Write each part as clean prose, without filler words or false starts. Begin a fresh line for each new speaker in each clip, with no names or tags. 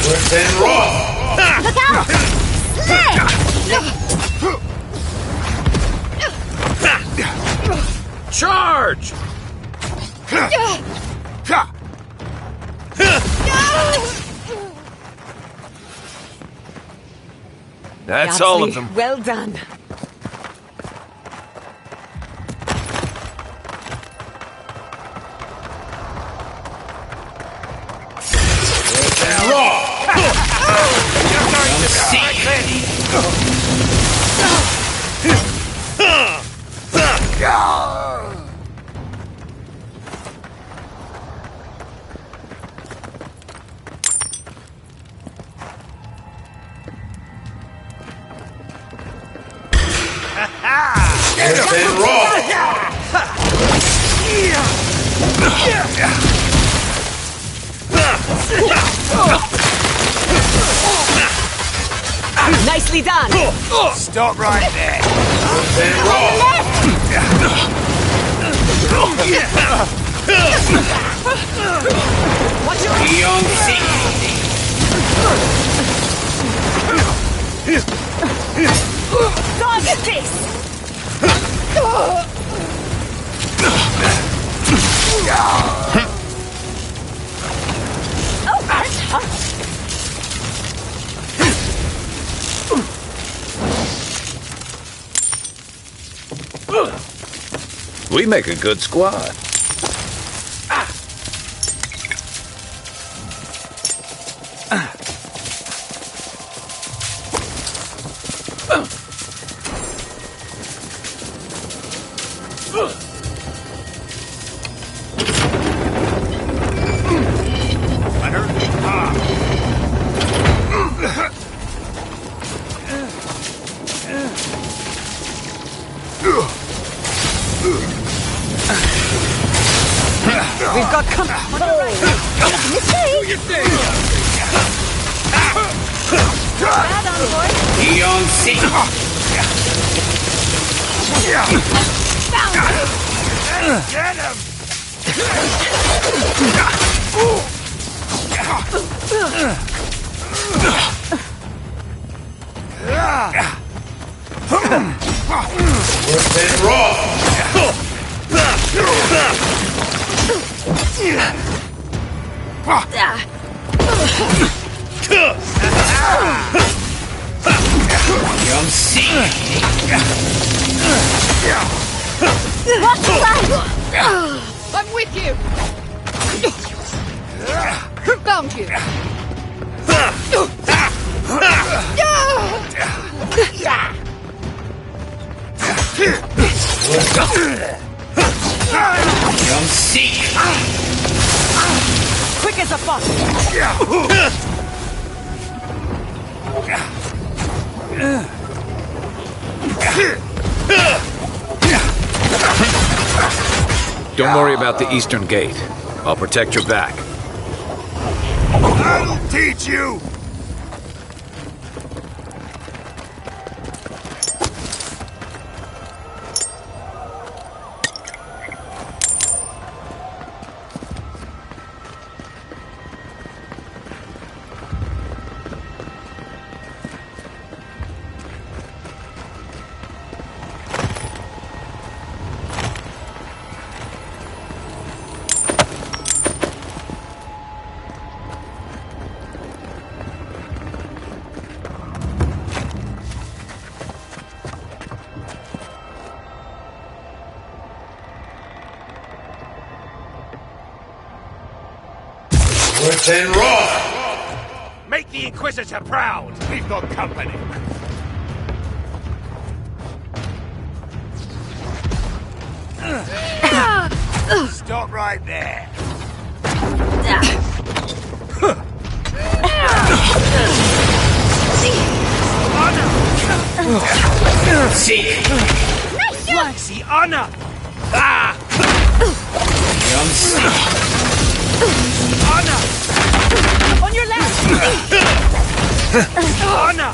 Within raw!
Look out! Slay!
Charge!
That's
Yatzli,
all of them.
Well done.
Nicely done!
Stop right there!
Watch your dog this! Oh, that's hot!
We make a good squad.
We've got company on the right. Bad on board.
Get him!
Within raw!
I'm with you! Found you!
Quick as a fox.
Don't worry about the eastern gate. I'll protect your back.
I'll teach you! Within raw!
Make the Inquisitor proud! We've got company! Stop right there!
See!
See honor! Ah! Honor!
On your left.
Honor!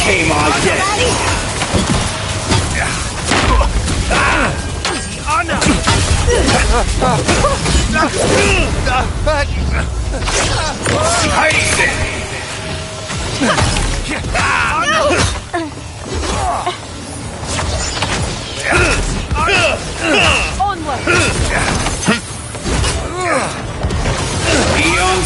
Came on, get
Onward!
Beyond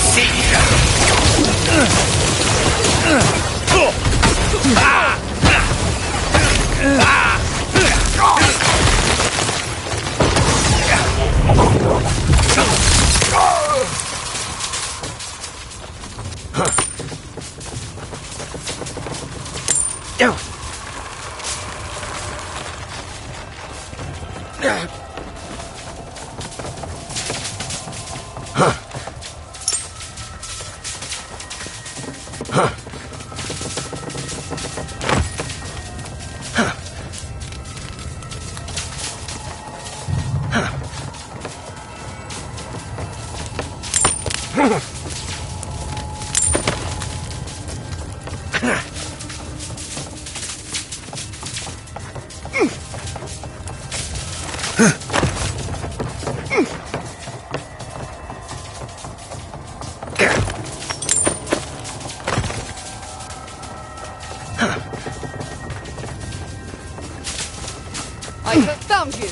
I have found you.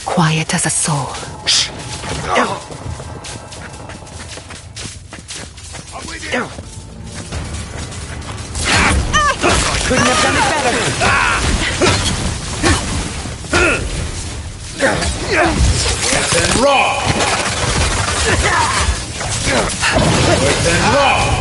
Quiet as a soul. Shh.
Couldn't have done it better.
and raw. And raw.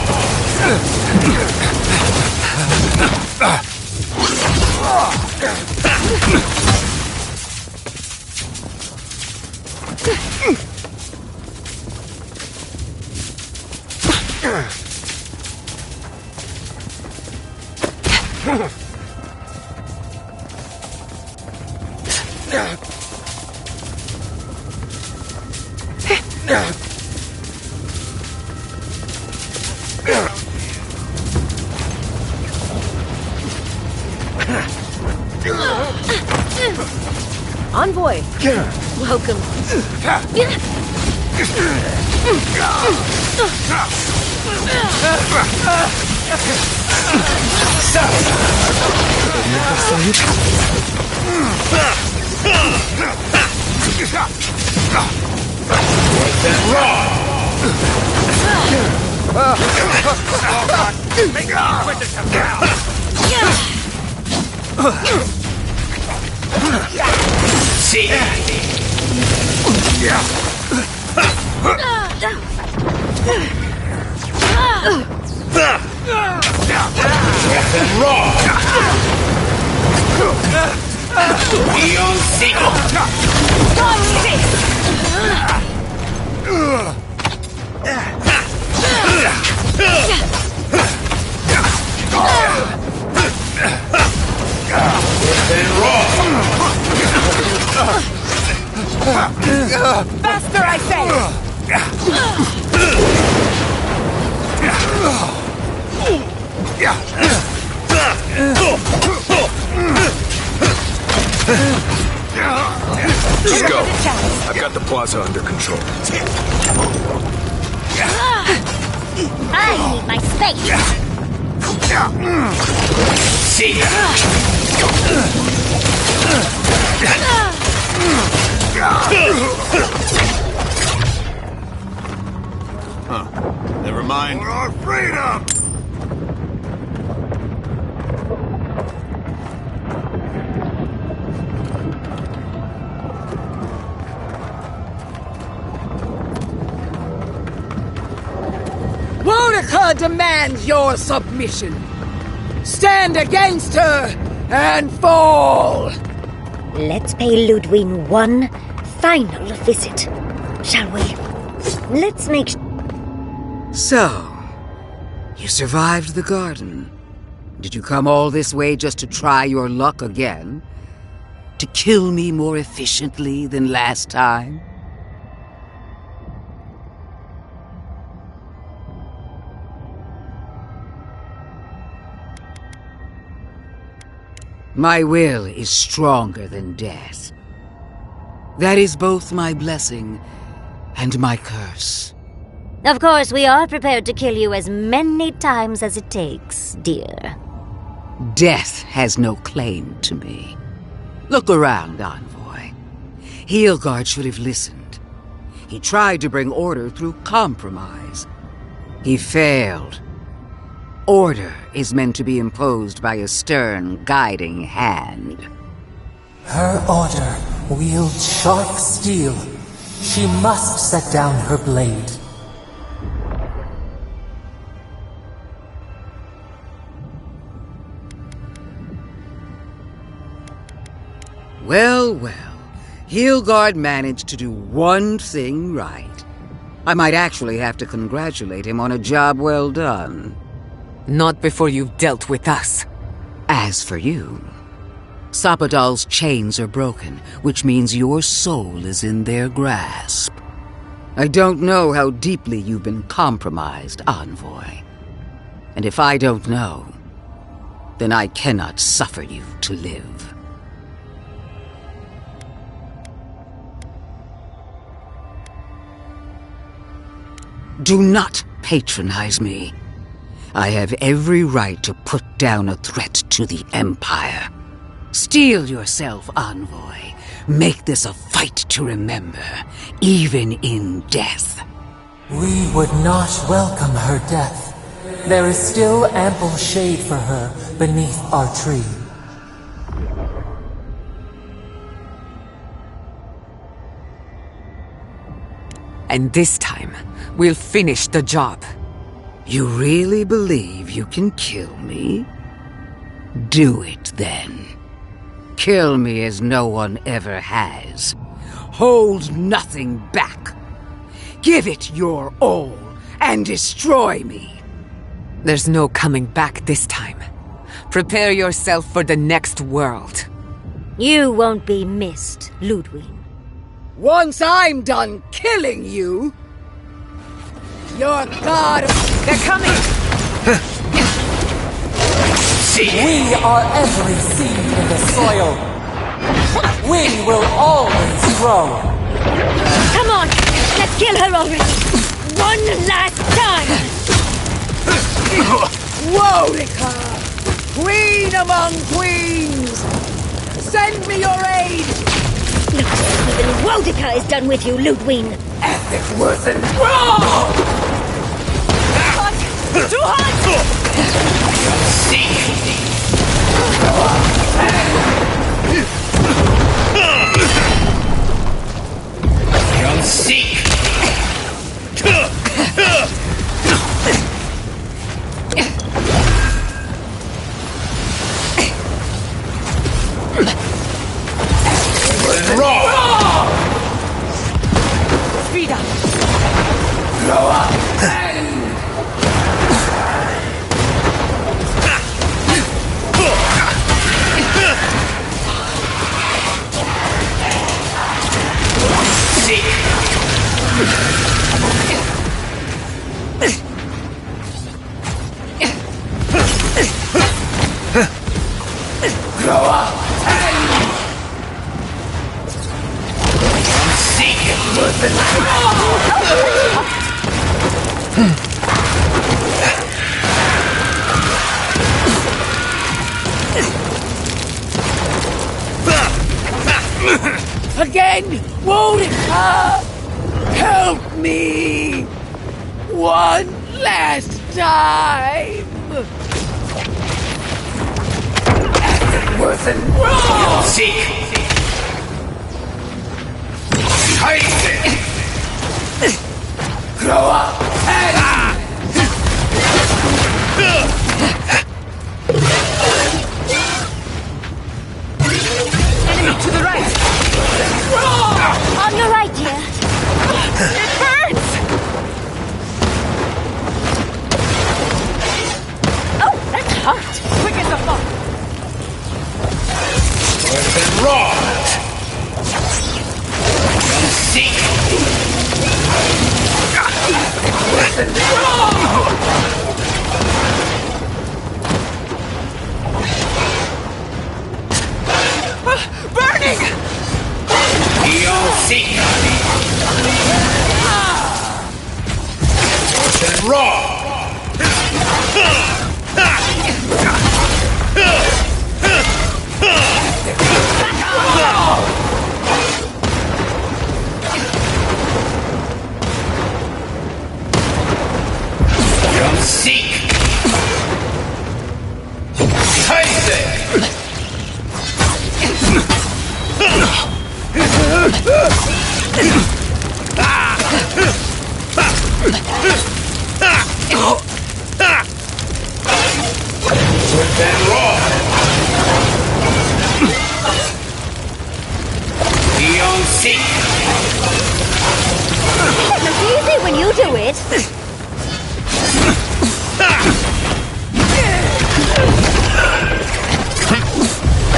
Envoy! Welcome.
See. And raw. Beyond
Faster, I say!
Just go. I've got the plaza under control.
I need my space.
See.
Never mind.
For our freedom!
Woedica demands your submission. Stand against her and fall!
Let's pay Lödwyn one final visit, shall we? Let's make
So, you survived the garden. Did you come all this way just to try your luck again? To kill me more efficiently than last time? My will is stronger than death. That is both my blessing and my curse.
Of course, we are prepared to kill you as many times as it takes, dear.
Death has no claim to me. Look around, Envoy. Heelguard should have listened. He tried to bring order through compromise. He failed. Order is meant to be imposed by a stern, guiding hand.
Her order wields sharp steel. She must set down her blade.
Well, well. Heelguard managed to do one thing right. I might actually have to congratulate him on a job well done.
Not before you've dealt with us.
As for you, Sapadal's chains are broken, which means your soul is in their grasp. I don't know how deeply you've been compromised, Envoy. And if I don't know, then I cannot suffer you to live. Do not patronize me. I have every right to put down a threat to the Empire. Steel yourself, Envoy. Make this a fight to remember, even in death.
We would not welcome her death. There is still ample shade for her beneath our tree.
And this time, we'll finish the job.
You really believe you can kill me? Do it then. Kill me as no one ever has. Hold nothing back. Give it your all and destroy me.
There's no coming back this time. Prepare yourself for the next world.
You won't be missed, Lödwyn.
Once I'm done killing you, your god...
They're coming!
We are every seed in the soil. We will always grow.
Come on! Let's kill her already! One last time!
Woedica! Queen among queens! Send me your aid!
Look, even Woedica is done with you, Lödwyn.
Epic worth and wrong!
Too hot!
You'll seek! Raw!
Speed up!
Grow up! Grow up! Seek it,
Again! Woedica! Help me! One last time!
worth and wrong! Seek! Taste it! Grow up!
Enemy to the right!
On your right, dear.
It burns!
Oh, that's hot.
Quick as a thought!
Worth and wrong! Seek! been wrong! Don't seek! Taste it! We've been wrong! Beyond seek!
It's easy when you do it.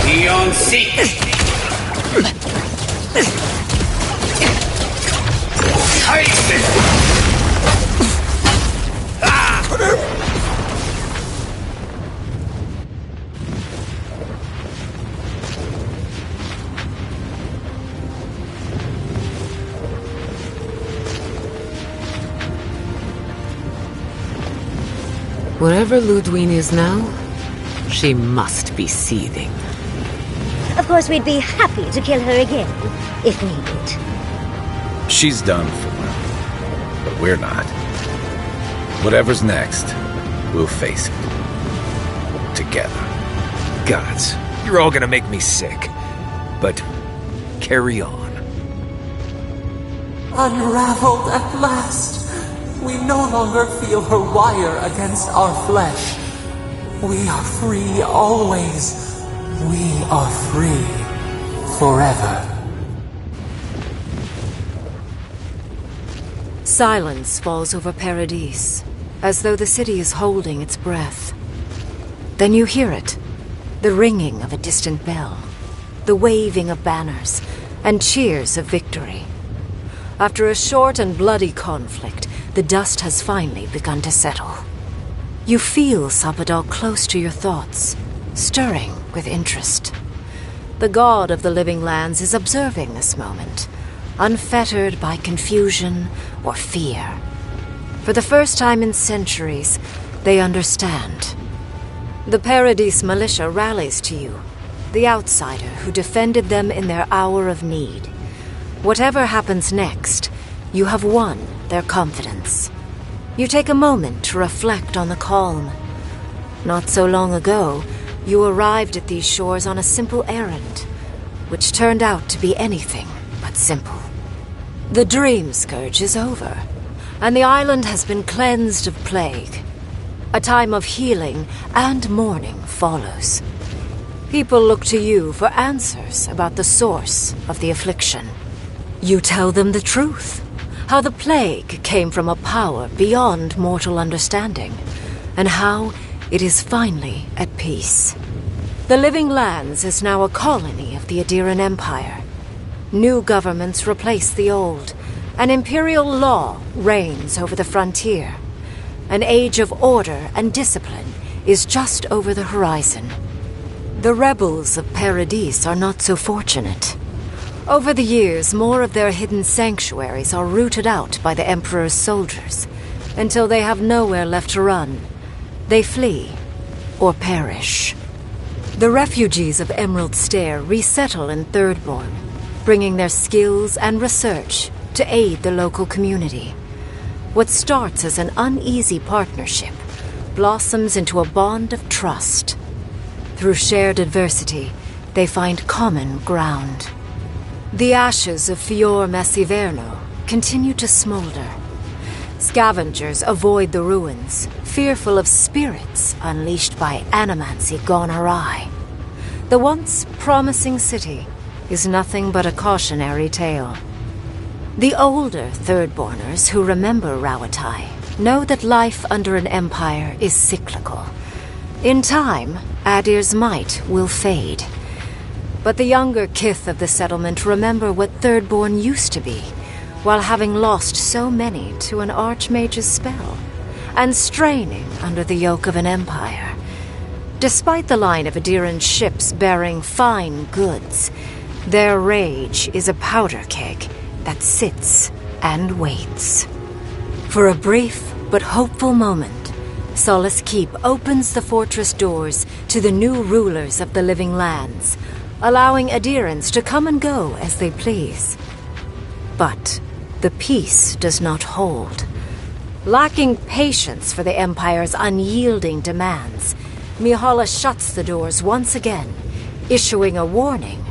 Beyond seek! Taste it!
Wherever Lödwyn is now, she must be seething.
Of course, we'd be happy to kill her again, if needed.
She's done for now, but we're not. Whatever's next, we'll face it. Together.
Gods, you're all gonna make me sick. But carry on.
Unraveled at last. We no longer feel her wire against our flesh. We are free always. We are free forever.
Silence falls over Paradis, as though the city is holding its breath. Then you hear it, the ringing of a distant bell, the waving of banners, and cheers of victory. After a short and bloody conflict, the dust has finally begun to settle. You feel Sapadal close to your thoughts, stirring with interest. The god of the living lands is observing this moment, unfettered by confusion or fear. For the first time in centuries, they understand. The Paradis militia rallies to you, the outsider who defended them in their hour of need. Whatever happens next, you have won their confidence. You take a moment to reflect on the calm. Not so long ago, you arrived at these shores on a simple errand, which turned out to be anything but simple. The Dream Scourge is over, and the island has been cleansed of plague. A time of healing and mourning follows. People look to you for answers about the source of the affliction. You tell them the truth. How the plague came from a power beyond mortal understanding, and how it is finally at peace. The Living Lands is now a colony of the Aedyran Empire. New governments replace the old, and imperial law reigns over the frontier. An age of order and discipline is just over the horizon. The rebels of Paradis are not so fortunate. Over the years, more of their hidden sanctuaries are rooted out by the Emperor's soldiers, until they have nowhere left to run. They flee, or perish. The refugees of Emerald Stair resettle in Thirdborn, bringing their skills and research to aid the local community. What starts as an uneasy partnership blossoms into a bond of trust. Through shared adversity, they find common ground. The ashes of Fior Messiverno continue to smolder. Scavengers avoid the ruins, fearful of spirits unleashed by Animancy gone awry. The once promising city is nothing but a cautionary tale. The older Thirdborners who remember Rawatai know that life under an empire is cyclical. In time, Adir's might will fade. But the younger kith of the settlement remember what Thirdborn used to be, while having lost so many to an archmage's spell, and straining under the yoke of an empire. Despite the line of Aedyran ships bearing fine goods, their rage is a powder keg that sits and waits. For a brief but hopeful moment, Solace Keep opens the fortress doors to the new rulers of the living lands, allowing Aedirans to come and go as they please. But the peace does not hold. Lacking patience for the Empire's unyielding demands, Mihala shuts the doors once again, issuing a warning.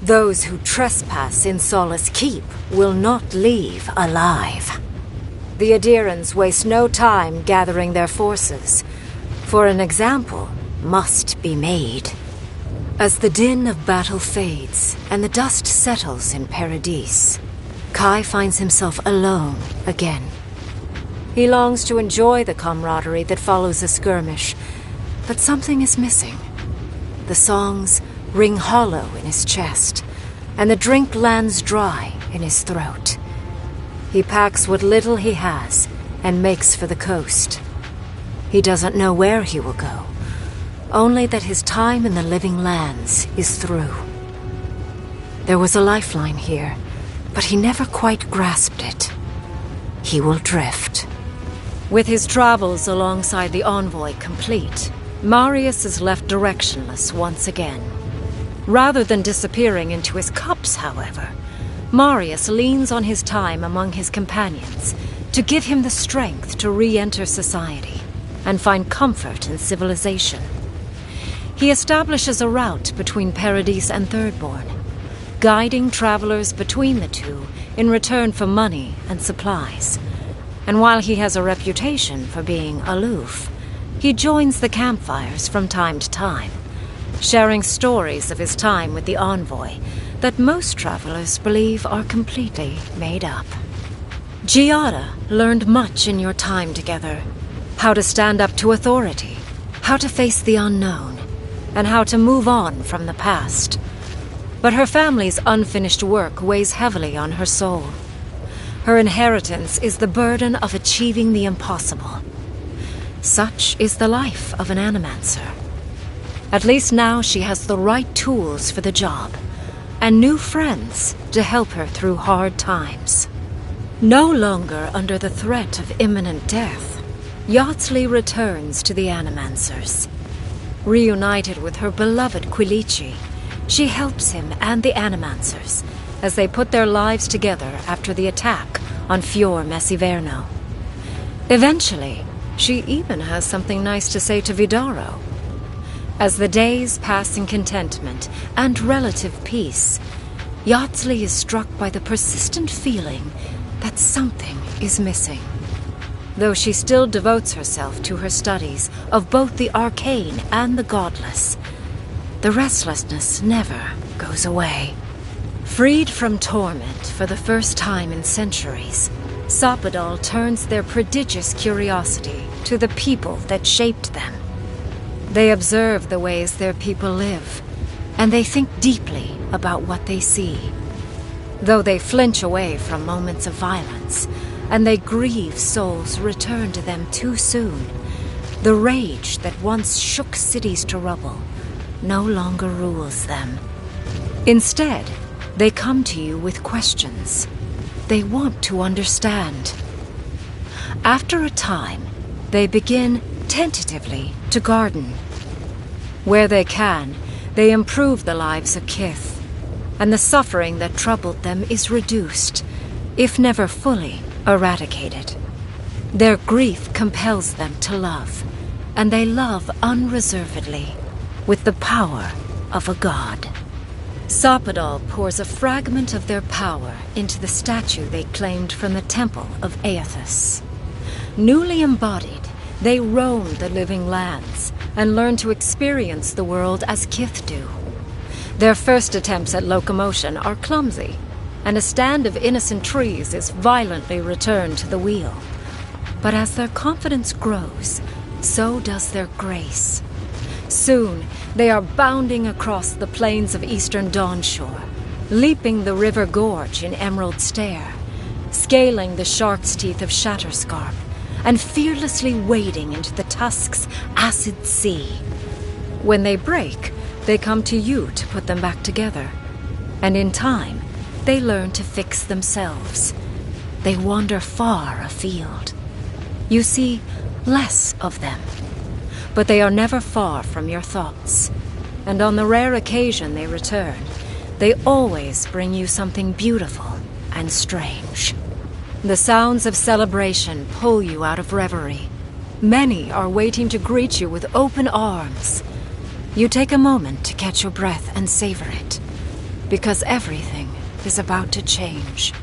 Those who trespass in Solace Keep will not leave alive. The Aedirans waste no time gathering their forces, for an example must be made. As the din of battle fades and the dust settles in Paradis, Kai finds himself alone again. He longs to enjoy the camaraderie that follows a skirmish, but something is missing. The songs ring hollow in his chest, and the drink lands dry in his throat. He packs what little he has and makes for the coast. He doesn't know where he will go, only that his time in the living lands is through. There was a lifeline here, but he never quite grasped it. He will drift. With his travels alongside the envoy complete, Marius is left directionless once again. Rather than disappearing into his cups, however, Marius leans on his time among his companions to give him the strength to re-enter society and find comfort in civilization. He establishes a route between Paradis and Thirdborn, guiding travelers between the two in return for money and supplies. And while he has a reputation for being aloof, he joins the campfires from time to time, sharing stories of his time with the envoy that most travelers believe are completely made up. Giatta learned much in your time together. How to stand up to authority, how to face the unknown, and how to move on from the past. But her family's unfinished work weighs heavily on her soul. Her inheritance is the burden of achieving the impossible. Such is the life of an Animancer. At least now she has the right tools for the job, and new friends to help her through hard times. No longer under the threat of imminent death, Yatzli returns to the Animancers. Reunited with her beloved Quilici, she helps him and the Animancers as they put their lives together after the attack on Fior Messiverno. Eventually, she even has something nice to say to Vidaro. As the days pass in contentment and relative peace, Yatzli is struck by the persistent feeling that something is missing. Though she still devotes herself to her studies of both the arcane and the godless, the restlessness never goes away. Freed from torment for the first time in centuries, Sapadal turns their prodigious curiosity to the people that shaped them. They observe the ways their people live, and they think deeply about what they see. Though they flinch away from moments of violence, and they grieve souls returned to them too soon, the rage that once shook cities to rubble no longer rules them. Instead, they come to you with questions. They want to understand. After a time, they begin tentatively to garden. Where they can, they improve the lives of Kith, and the suffering that troubled them is reduced, if never fully eradicated. Their grief compels them to love, and they love unreservedly, with the power of a god. Sapadal pours a fragment of their power into the statue they claimed from the temple of Aethys. Newly embodied, they roam the living lands and learn to experience the world as Kith do. Their first attempts at locomotion are clumsy, and a stand of innocent trees is violently returned to the wheel. But as their confidence grows, so does their grace. Soon, they are bounding across the plains of eastern Dawnshore, leaping the river gorge in Emerald Stair, scaling the shark's teeth of Shatterscarp, and fearlessly wading into the Tusk's acid sea. When they break, they come to you to put them back together, and in time, they learn to fix themselves. They wander far afield. You see less of them. But they are never far from your thoughts. And on the rare occasion they return, they always bring you something beautiful and strange. The sounds of celebration pull you out of reverie. Many are waiting to greet you with open arms. You take a moment to catch your breath and savor it, because everything is about to change.